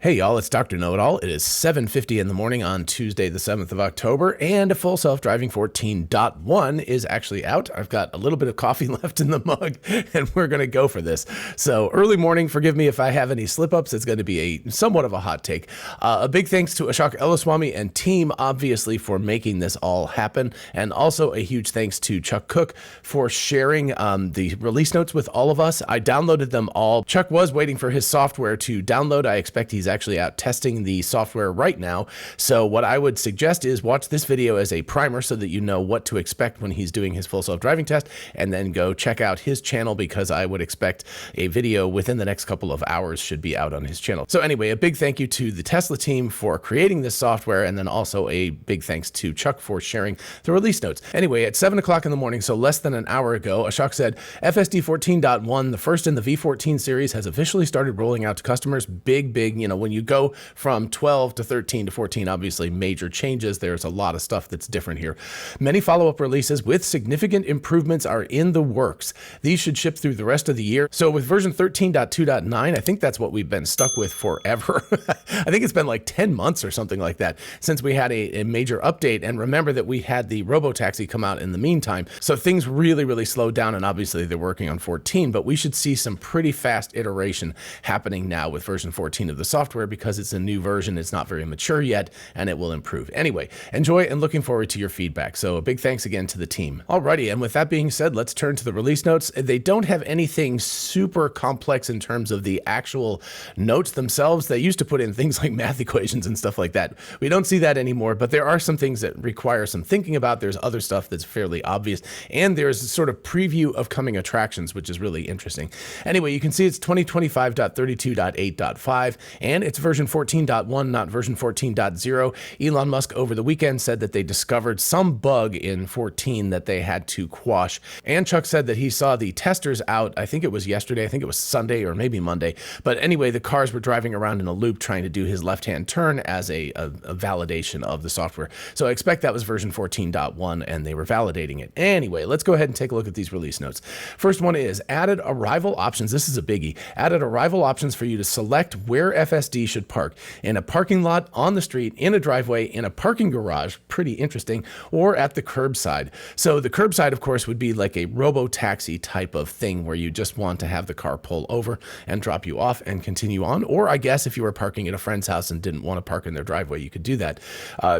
Hey y'all, it's Dr. Know-It-All. It is 7:50 in the morning on Tuesday, the 7th of October, and Full Self-Driving 14.1 is actually out. I've got a little bit of coffee left in the mug, and we're going to go for this. So early morning, forgive me if I have any slip-ups. It's going to be somewhat of a hot take. A big thanks to Ashok Elliswamy and team, obviously, for making this all happen, and also a huge thanks to Chuck Cook for sharing the release notes with all of us. I downloaded them all. Chuck was waiting for his software to download. I expect he's actually out testing the software right now. So what I would suggest is watch this video as a primer so that you know what to expect when he's doing his full self-driving test, and then go check out his channel, because I would expect a video within the next couple of hours should be out on his channel. So anyway, a big thank you to the Tesla team for creating this software, and then also a big thanks to Chuck for sharing the release notes. Anyway, at 7 o'clock in the morning, so less than an hour ago, Ashok said, FSD 14.1, the first in the V14 series, has officially started rolling out to customers. Big, when you go from 12 to 13 to 14, obviously major changes. There's a lot of stuff that's different here. Many follow-up releases with significant improvements are in the works. These should ship through the rest of the year. So with version 13.2.9, I think that's what we've been stuck with forever. I think it's been like 10 months or something like that since we had a major update. And remember that we had the robotaxi come out in the meantime. So things really slowed down, and obviously they're working on 14, but we should see some pretty fast iteration happening now with version 14 of the software, because it's a new version. It's not very mature yet, and it will improve. Anyway, enjoy, and looking forward to your feedback. So a big thanks again to the team. Alrighty, and with that being said, let's turn to the release notes. They don't have anything super complex in terms of the actual notes themselves. They used to put in things like math equations and stuff like that. We don't see that anymore, but there are some things that require some thinking about. There's other stuff that's fairly obvious, and there's a sort of preview of coming attractions, which is really interesting. Anyway, you can see it's 2025.32.8.5, and it's version 14.1, not version 14.0. Elon Musk over the weekend said that they discovered some bug in 14 that they had to quash. And Chuck said that he saw the testers out, I think it was yesterday, I think it was Sunday or maybe Monday. But anyway, the cars were driving around in a loop trying to do his left-hand turn as a validation of the software. So I expect that was version 14.1, and they were validating it. Anyway, let's go ahead and take a look at these release notes. First one is added arrival options. This is a biggie. Added arrival options for you to select where FSD should park: in a parking lot, on the street, in a driveway, in a parking garage, pretty interesting, or at the curbside. So the curbside, of course, would be like a robo-taxi type of thing where you just want to have the car pull over and drop you off and continue on. Or I guess if you were parking at a friend's house and didn't want to park in their driveway, you could do that.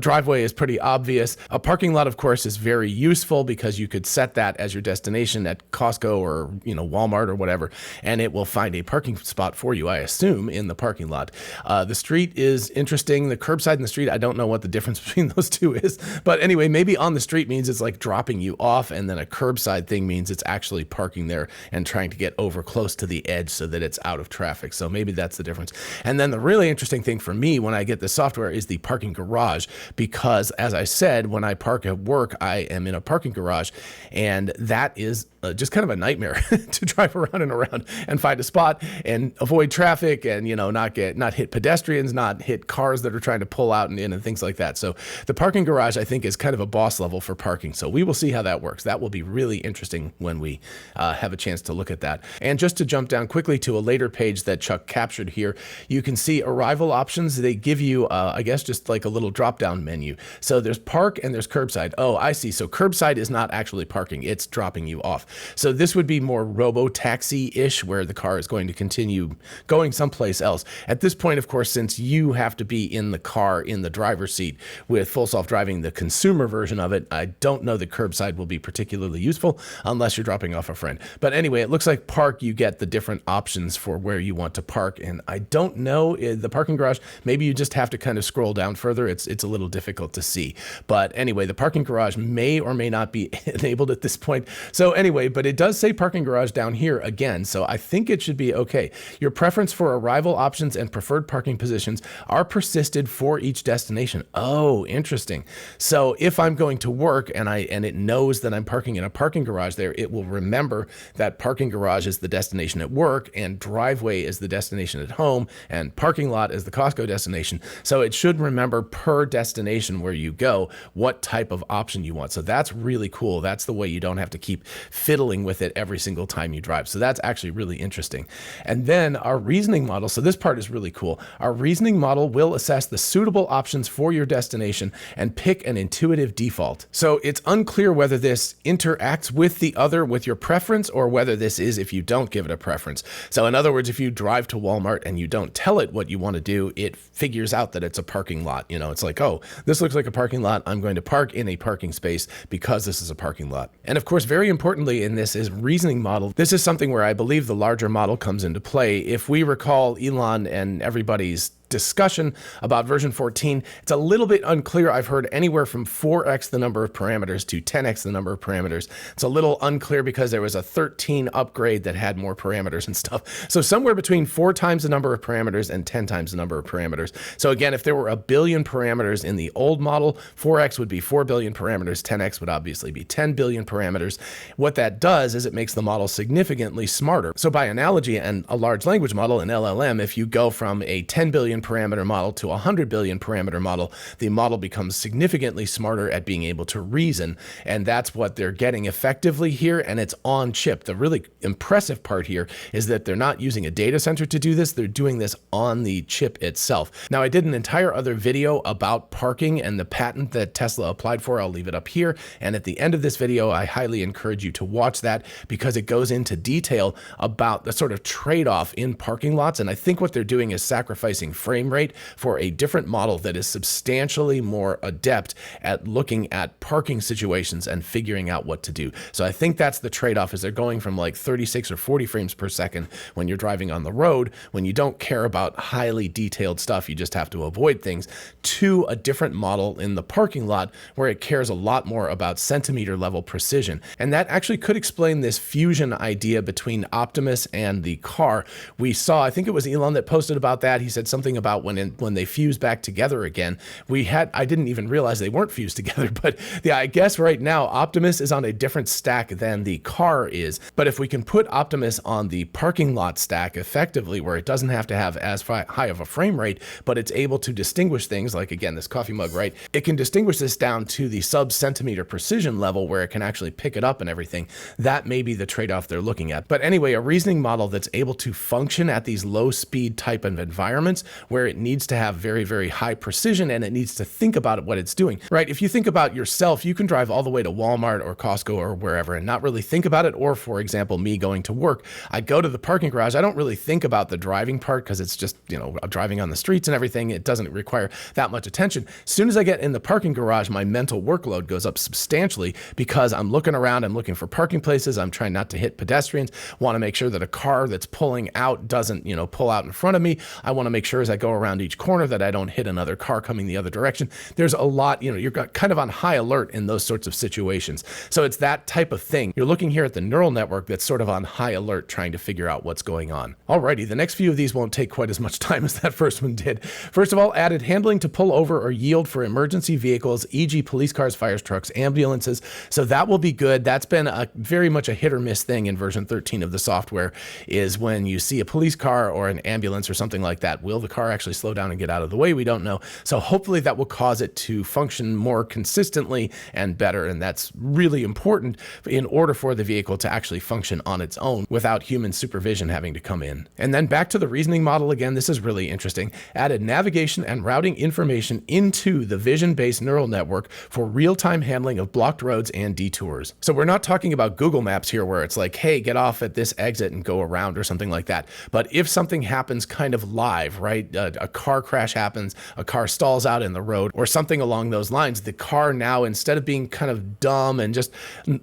Driveway is pretty obvious. A parking lot, of course, is very useful because you could set that as your destination at Costco or Walmart or whatever, and it will find a parking spot for you, I assume, in the parking lot. The street is interesting. The curbside and the street, I don't know what the difference between those two is. But anyway, maybe on the street means it's like dropping you off, and then a curbside thing means it's actually parking there and trying to get over close to the edge so that it's out of traffic. So maybe that's the difference. And then the really interesting thing for me when I get this software is the parking garage, because as I said, when I park at work, I am in a parking garage, and that is just kind of a nightmare to drive around and find a spot and avoid traffic and, not hit pedestrians, not hit cars that are trying to pull out and in and things like that. So the parking garage, I think, is kind of a boss level for parking. So we will see how that works. That will be really interesting when we have a chance to look at that. And just to jump down quickly to a later page that Chuck captured here, you can see arrival options. They give you, I guess, just like a little drop-down menu. So there's park and there's curbside. Oh, I see. So curbside is not actually parking. It's dropping you off. So this would be more robo-taxi-ish, where the car is going to continue going someplace else. At this point, of course, since you have to be in the car in the driver's seat with full self-driving, the consumer version of it, I don't know that curbside will be particularly useful unless you're dropping off a friend. But anyway, it looks like park, you get the different options for where you want to park. And I don't know, the parking garage, maybe you just have to kind of scroll down further. It's a little difficult to see. But anyway, the parking garage may or may not be enabled at this point. So anyway, but it does say parking garage down here again. So I think it should be okay. Your preference for arrival options and preferred parking positions are persisted for each destination. Oh, interesting. So if I'm going to work and it knows that I'm parking in a parking garage there, it will remember that parking garage is the destination at work and driveway is the destination at home and parking lot is the Costco destination. So it should remember per destination where you go what type of option you want. So that's really cool. That's the way you don't have to keep fiddling with it every single time you drive. So that's actually really interesting. And then our reasoning model. So this part is really really cool. Our reasoning model will assess the suitable options for your destination and pick an intuitive default. So it's unclear whether this interacts with the other with your preference, or whether this is if you don't give it a preference. So in other words, if you drive to Walmart and you don't tell it what you want to do, it figures out that it's a parking lot. You know, it's like, oh, this looks like a parking lot. I'm going to park in a parking space because this is a parking lot. And of course, very importantly in this is reasoning model. This is something where I believe the larger model comes into play. If we recall Elon and everybody's discussion about version 14, it's a little bit unclear. I've heard anywhere from 4x the number of parameters to 10x the number of parameters. It's a little unclear because there was a 13 upgrade that had more parameters and stuff. So somewhere between 4 times the number of parameters and 10 times the number of parameters. So again, if there were 1 billion parameters in the old model, 4x would be 4 billion parameters, 10x would obviously be 10 billion parameters. What that does is it makes the model significantly smarter. So by analogy, and a large language model, an LLM, if you go from a 10 billion parameter model to a 100 billion parameter model, the model becomes significantly smarter at being able to reason. And that's what they're getting effectively here. And it's on chip. The really impressive part here is that they're not using a data center to do this. They're doing this on the chip itself. Now, I did an entire other video about parking and the patent that Tesla applied for. I'll leave it up here. And at the end of this video, I highly encourage you to watch that because it goes into detail about the sort of trade-off in parking lots. And I think what they're doing is sacrificing frame rate for a different model that is substantially more adept at looking at parking situations and figuring out what to do. So I think that's the trade-off, is they're going from like 36 or 40 frames per second when you're driving on the road, when you don't care about highly detailed stuff, you just have to avoid things, to a different model in the parking lot where it cares a lot more about centimeter level precision. And that actually could explain this fusion idea between Optimus and the car. We saw, I think it was Elon that posted about that. He said something about when they fuse back together again. I didn't even realize they weren't fused together, but yeah, I guess right now Optimus is on a different stack than the car is. But if we can put Optimus on the parking lot stack effectively, where it doesn't have to have as high of a frame rate, but it's able to distinguish things like, again, this coffee mug, right? It can distinguish this down to the sub-centimeter precision level where it can actually pick it up and everything. That may be the trade-off they're looking at. But anyway, a reasoning model that's able to function at these low speed type of environments where it needs to have very, very high precision and it needs to think about what it's doing, right? If you think about yourself, you can drive all the way to Walmart or Costco or wherever and not really think about it. Or for example, me going to work, I go to the parking garage. I don't really think about the driving part because it's just, you know, driving on the streets and everything. It doesn't require that much attention. As soon as I get in the parking garage, my mental workload goes up substantially because I'm looking around, I'm looking for parking places. I'm trying not to hit pedestrians, want to make sure that a car that's pulling out doesn't, you know, pull out in front of me. I want to make sure as I go around each corner that I don't hit another car coming the other direction. There's a lot, you know, you're kind of on high alert in those sorts of situations. So it's that type of thing. You're looking here at the neural network that's sort of on high alert trying to figure out what's going on. Alrighty, the next few of these won't take quite as much time as that first one did. First of all, added handling to pull over or yield for emergency vehicles, e.g. police cars, fire trucks, ambulances. So that will be good. That's been very much a hit or miss thing in version 13 of the software, is when you see a police car or an ambulance or something like that, will the car actually slow down and get out of the way? We don't know. So hopefully that will cause it to function more consistently and better. And that's really important in order for the vehicle to actually function on its own without human supervision having to come in. And then back to the reasoning model again, this is really interesting. Added navigation and routing information into the vision-based neural network for real-time handling of blocked roads and detours. So we're not talking about Google Maps here where it's like, hey, get off at this exit and go around or something like that. But if something happens kind of live, right? A car crash happens, a car stalls out in the road or something along those lines, the car now, instead of being kind of dumb and just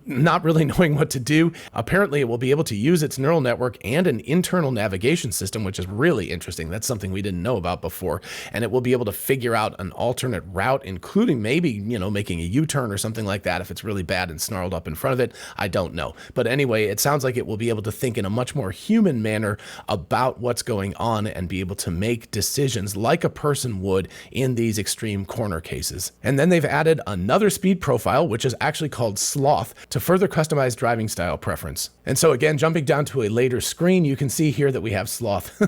not really knowing what to do, apparently it will be able to use its neural network and an internal navigation system, which is really interesting. That's something we didn't know about before. And it will be able to figure out an alternate route, including maybe, you know, making a U-turn or something like that if it's really bad and snarled up in front of it. I don't know. But anyway, it sounds like it will be able to think in a much more human manner about what's going on and be able to make decisions like a person would in these extreme corner cases. And then they've added another speed profile, which is actually called Sloth, to further customize driving style preference. And so again, jumping down to a later screen, you can see here that we have Sloth.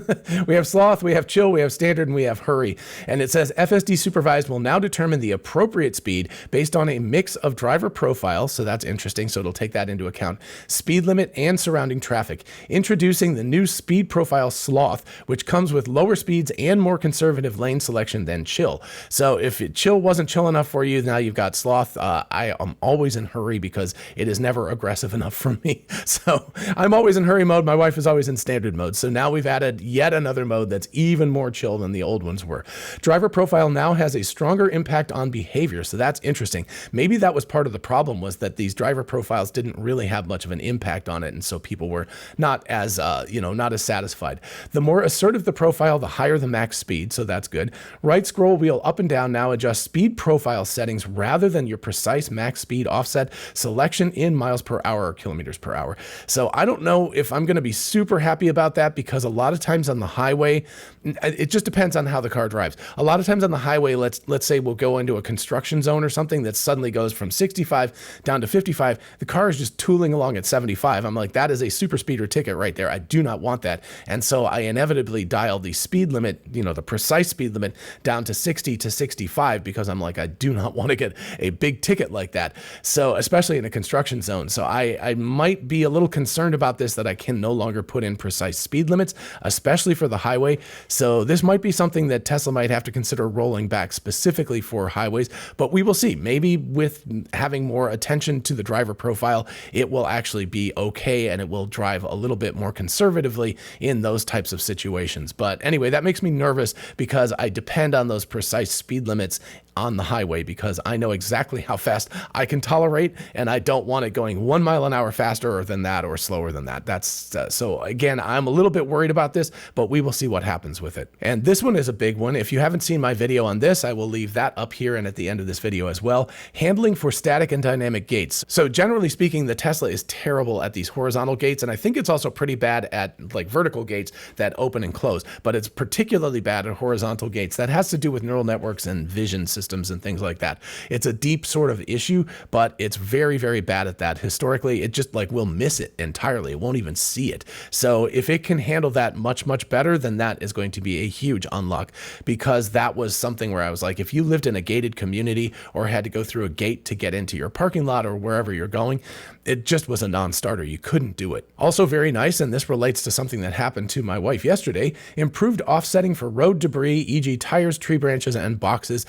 We have Sloth, we have Chill, we have Standard, and we have Hurry. And it says FSD Supervised will now determine the appropriate speed based on a mix of driver profiles. So that's interesting. So it'll take that into account. Speed limit and surrounding traffic. Introducing the new speed profile Sloth, which comes with lower speeds and more conservative lane selection than chill. So if chill wasn't chill enough for you, now you've got sloth. I am always in hurry because it is never aggressive enough for me. So I'm always in hurry mode. My wife is always in standard mode. So now we've added yet another mode that's even more chill than the old ones were. Driver profile now has a stronger impact on behavior. So that's interesting. Maybe that was part of the problem, was that these driver profiles didn't really have much of an impact on it. And so people were not as, not as satisfied. The more assertive the profile, the higher the max speed. So that's good. Right scroll wheel up and down now adjusts speed profile settings rather than your precise max speed offset selection in miles per hour or kilometers per hour. So I don't know if I'm going to be super happy about that, because a lot of times on the highway, it just depends on how the car drives. A lot of times on the highway, let's say we'll go into a construction zone or something that suddenly goes from 65 down to 55. The car is just tooling along at 75. I'm like, that is a super speeder ticket right there. I do not want that. And so I inevitably dial the speed limit, the precise speed limit, down to 60 to 65, because I'm like, I do not want to get a big ticket like that. So especially in a construction zone. So I might be a little concerned about this, that I can no longer put in precise speed limits, especially for the highway. So this might be something that Tesla might have to consider rolling back specifically for highways, but we will see. Maybe with having more attention to the driver profile, it will actually be okay, and it will drive a little bit more conservatively in those types of situations. But anyway, that makes me nervous, because I depend on those precise speed limits on the highway, because I know exactly how fast I can tolerate, and I don't want it going 1 mile an hour faster than that or slower than that. That's so again, I'm a little bit worried about this, but we will see what happens with it. And this one is a big one. If you haven't seen my video on this, I will leave that up here and at the end of this video as well. Handling for static and dynamic gates. So generally speaking, the Tesla is terrible at these horizontal gates, and I think it's also pretty bad at like vertical gates that open and close, but it's particularly bad at horizontal gates. That has to do with neural networks and vision systems and things like that. It's a deep sort of issue, but it's very, very bad at that. Historically, it just like will miss it entirely. It won't even see it. So if it can handle that much, much better, then that is going to be a huge unlock, because that was something where I was like, if you lived in a gated community or had to go through a gate to get into your parking lot or wherever you're going, it just was a non-starter. You couldn't do it. Also very nice, and this relates to something that happened to my wife yesterday, improved offsetting for road debris, e.g. tires, tree branches, and boxes.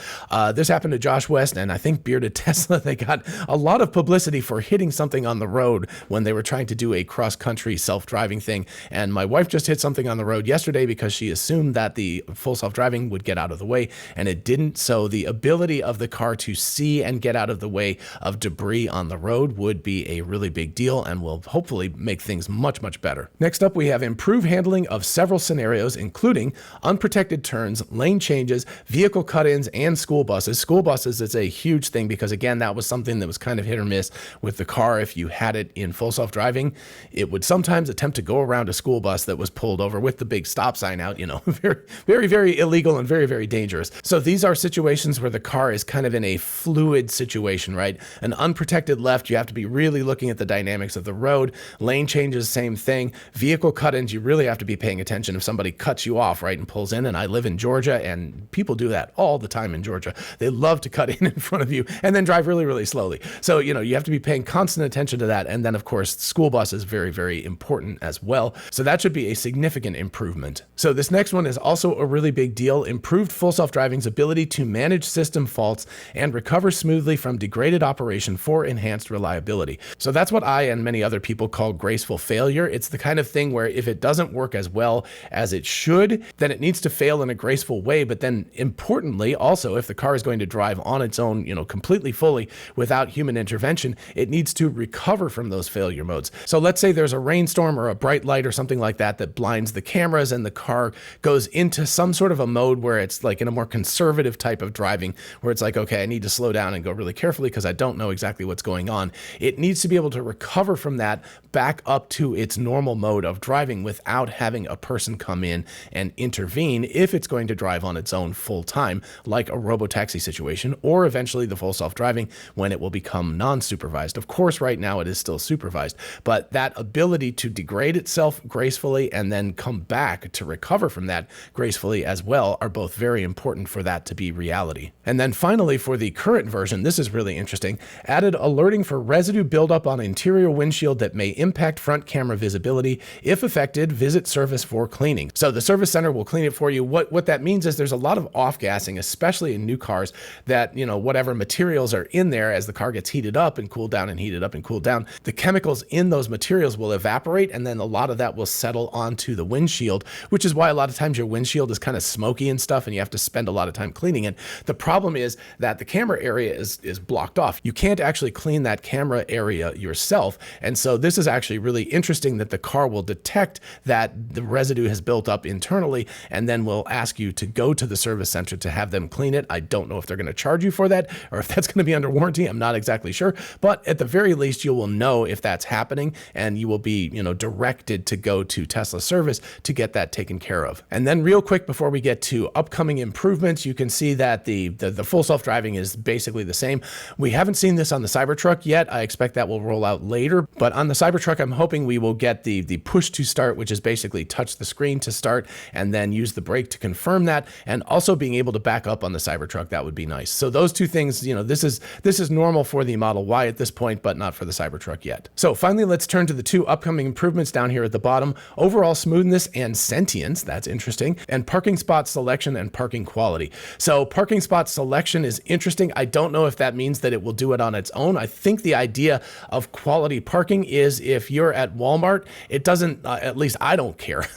This happened to Josh West and I think Bearded Tesla. They got a lot of publicity for hitting something on the road when they were trying to do a cross-country self-driving thing. And my wife just hit something on the road yesterday because she assumed that the full self-driving would get out of the way, and it didn't. So the ability of the car to see and get out of the way of debris on the road would be a really big deal, and will hopefully make things much, much better. Next up, we have improved handling of several scenarios, including unprotected turns, lane changes, vehicle cut-ins, and school buses. School buses is a huge thing, because again, that was something that was kind of hit or miss with the car. If you had it in full self-driving, it would sometimes attempt to go around a school bus that was pulled over with the big stop sign out, very, very, very illegal and very, very dangerous. So these are situations where the car is kind of in a fluid situation, right? An unprotected left, you have to be really looking at the dynamics of the road. Lane changes, same thing. Vehicle cut-ins, you really have to be paying attention if somebody cuts you off, right, and pulls in. And I live in Georgia, and people do that all the time in Georgia. They love to cut in front of you and then drive really, really slowly. So, you have to be paying constant attention to that. And then, of course, school bus is very, very important as well. So that should be a significant improvement. So this next one is also a really big deal. Improved full self-driving's ability to manage system faults and recover smoothly from degraded operation for enhanced reliability. So that's what I and many other people call graceful failure. It's the kind of thing where if it doesn't work as well as it should, then it needs to fail in a graceful way. But then importantly, also, if the car is going to drive on its own, completely fully without human intervention, it needs to recover from those failure modes. So let's say there's a rainstorm or a bright light or something like that that blinds the cameras, and the car goes into some sort of a mode where it's like in a more conservative type of driving, where it's like, okay, I need to slow down and go really carefully because I don't know exactly what's going on. It needs to be able to recover from that back up to its normal mode of driving without having a person come in and intervene if it's going to drive on its own full time, like a robotaxi taxi situation, or eventually the full self-driving when it will become non-supervised. Of course, right now it is still supervised, but that ability to degrade itself gracefully and then come back to recover from that gracefully as well are both very important for that to be reality. And then finally, for the current version, this is really interesting, added alerting for residue buildup on interior windshield that may impact front camera visibility. If affected, visit service for cleaning. So the service center will clean it for you. What that means is there's a lot of off-gassing, especially in new cars, that, you know, whatever materials are in there as the car gets heated up and cooled down and heated up and cooled down, the chemicals in those materials will evaporate, and then a lot of that will settle onto the windshield, which is why a lot of times your windshield is kind of smoky and stuff and you have to spend a lot of time cleaning it. The problem is that the camera area is blocked off. You can't actually clean that camera area yourself. And so this is actually really interesting that the car will detect that the residue has built up internally and then will ask you to go to the service center to have them clean it. I don't know if they're going to charge you for that or if that's going to be under warranty. I'm not exactly sure, but at the very least, you will know if that's happening and you will be, you know, directed to go to Tesla service to get that taken care of. And then real quick before we get to upcoming improvements, you can see that the full self-driving is basically the same. We haven't seen this on the Cybertruck yet. I expect that will roll out later, but on the Cybertruck, I'm hoping we will get the push to start, which is basically touch the screen to start and then use the brake to confirm that, and also being able to back up on the Cybertruck. That would be nice. So those two things, you know, this is normal for the Model Y at this point, but not for the Cybertruck yet. So finally, let's turn to the two upcoming improvements down here at the bottom: overall smoothness and sentience. That's interesting. And parking spot selection and parking quality. So parking spot selection is interesting. I don't know if that means that it will do it on its own. I think the idea of quality parking is if you're at Walmart, it doesn't, at least I don't care.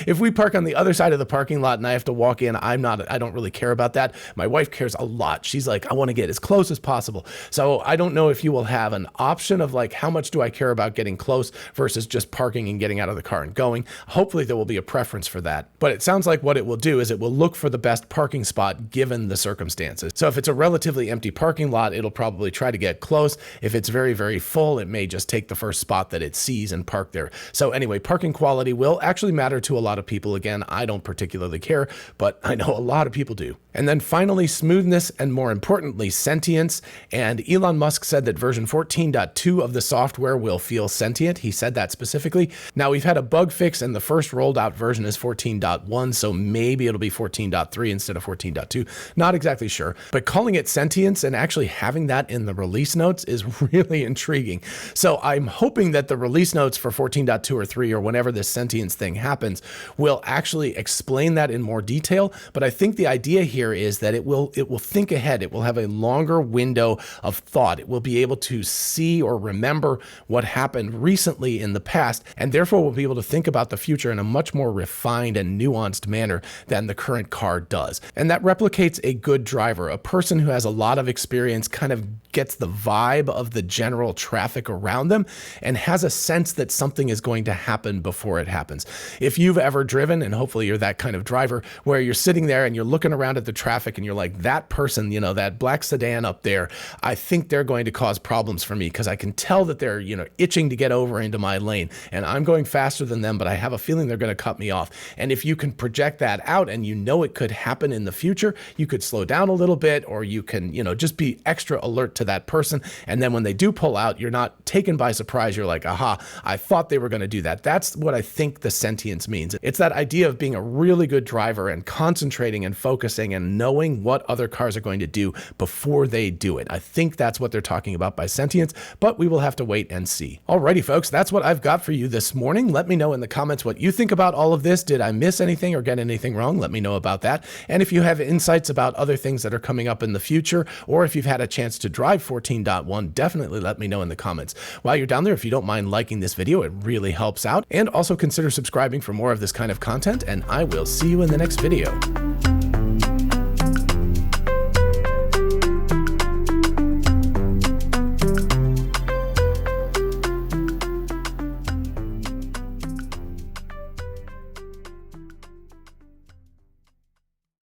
If we park on the other side of the parking lot and I have to walk in, I don't really care about that. My wife cares a lot. She's like, I want to get as close as possible. So I don't know if you will have an option of like, how much do I care about getting close versus just parking and getting out of the car and going. Hopefully there will be a preference for that. But it sounds like what it will do is it will look for the best parking spot given the circumstances. So if it's a relatively empty parking lot, it'll probably try to get close. If it's very, very full, it may just take the first spot that it sees and park there. So anyway, parking quality will actually matter to a lot of people. Again, I don't particularly care, but I know a lot of people do. And then finally, smoothness and more importantly, sentience. And Elon Musk said that version 14.2 of the software will feel sentient. He said that specifically. Now we've had a bug fix and the first rolled out version is 14.1. So maybe it'll be 14.3 instead of 14.2. Not exactly sure, but calling it sentience and actually having that in the release notes is really intriguing. So I'm hoping that the release notes for 14.2 or 3 or whenever this sentience thing happens will actually explain that in more detail. But I think the idea here is that it will think ahead. It will have a longer window of thought. It will be able to see or remember what happened recently in the past, and therefore will be able to think about the future in a much more refined and nuanced manner than the current car does. And that replicates a good driver. A person who has a lot of experience kind of gets the vibe of the general traffic around them and has a sense that something is going to happen before it happens. If you've ever driven, and hopefully you're that kind of driver, where you're sitting there and you're looking around at the traffic and you're like, that person, you know, that black sedan up there, I think they're going to cause problems for me because I can tell that they're, you know, itching to get over into my lane and I'm going faster than them, but I have a feeling they're going to cut me off. And if you can project that out and you know it could happen in the future, you could slow down a little bit, or you can, you know, just be extra alert to that person. And then when they do pull out, you're not taken by surprise. You're like, aha, I thought they were going to do that. That's what I think the sentience means. It's that idea of being a really good driver and concentrating and focusing and knowing what other cars are going to do before they do it. I think that's what they're talking about by sentience, but we will have to wait and see. Alrighty, folks, that's what I've got for you this morning. Let me know in the comments what you think about all of this. Did I miss anything or get anything wrong? Let me know about that. And if you have insights about other things that are coming up in the future, or if you've had a chance to drive 14.1, definitely let me know in the comments. While you're down there, if you don't mind liking this video, it really helps out. And also consider subscribing for more of this kind of content, and I will see you in the next video.